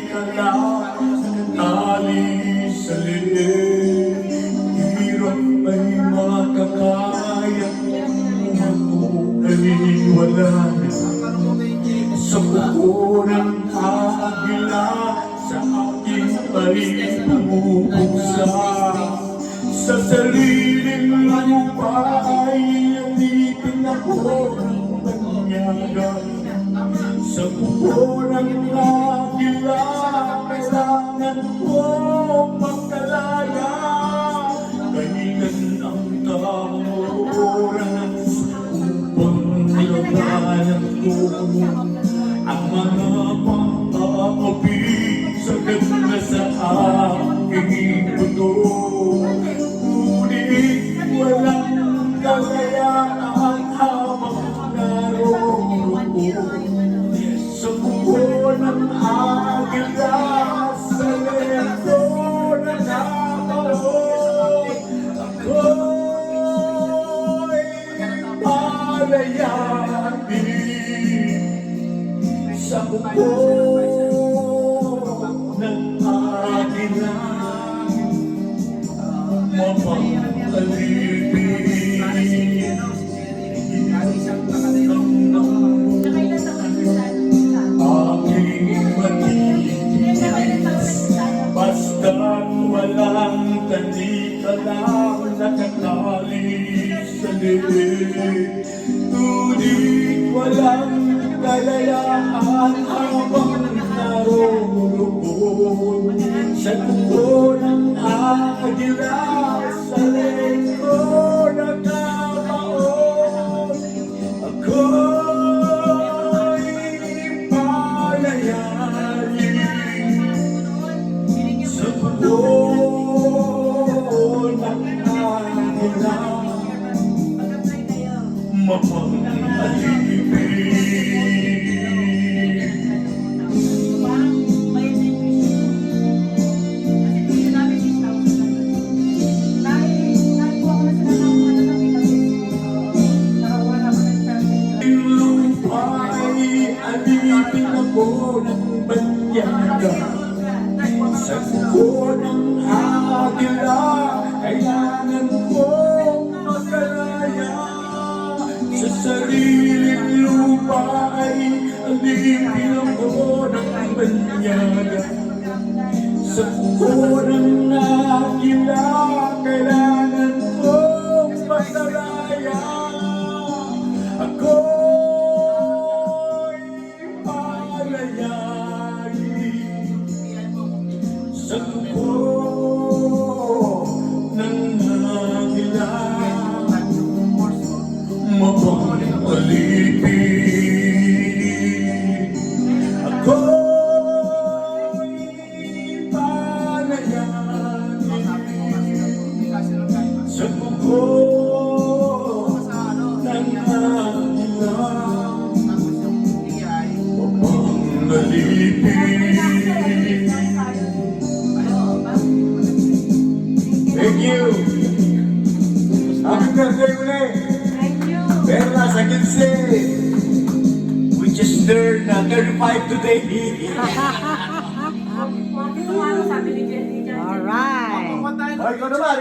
ka lang tali sa liit. Hirap ay makakaya magpupaliwalan sa buko ng agila sa aking ay pumupusa. Sa sariling lupa ay nandipin ako ng banyagan. Sa buko ng agila kailangan ko magkalaya. Kailan ang tamang oras upang labanan ko ang mga pang-aapi sa ganda sa aking buto. Ngunit walang kalayaan habang naroon sa buko ng agila sa lento na nakaroon. Ako'y palayanin sa buko ng agila. Mapapalibig aking matitis, basta't walang tanika lang nakatali sa liit. Ngunit walang kalayaan habang naroon sa buko ng agila sa lengko nakabaon. Ako'y palayanin sa buko ng agila. Mapang-alipin alipin ako ng banyaga. Sa buko ng agila kailangan kong makalaya. Sa sariling lupa ay alipin ako ng banyaga. Sa buko ng agila kailangan kong makalaya. Ako sa buko ng agila. Mapang-alipin ako'y palayanin sa buko ng agila. Mapang-alipin. Thank you. Happy birthday ulit. Thank you. Pero as I can say, we just turned 35 today. Sabi ni Jenny. Alright. Ay, ikaw naman.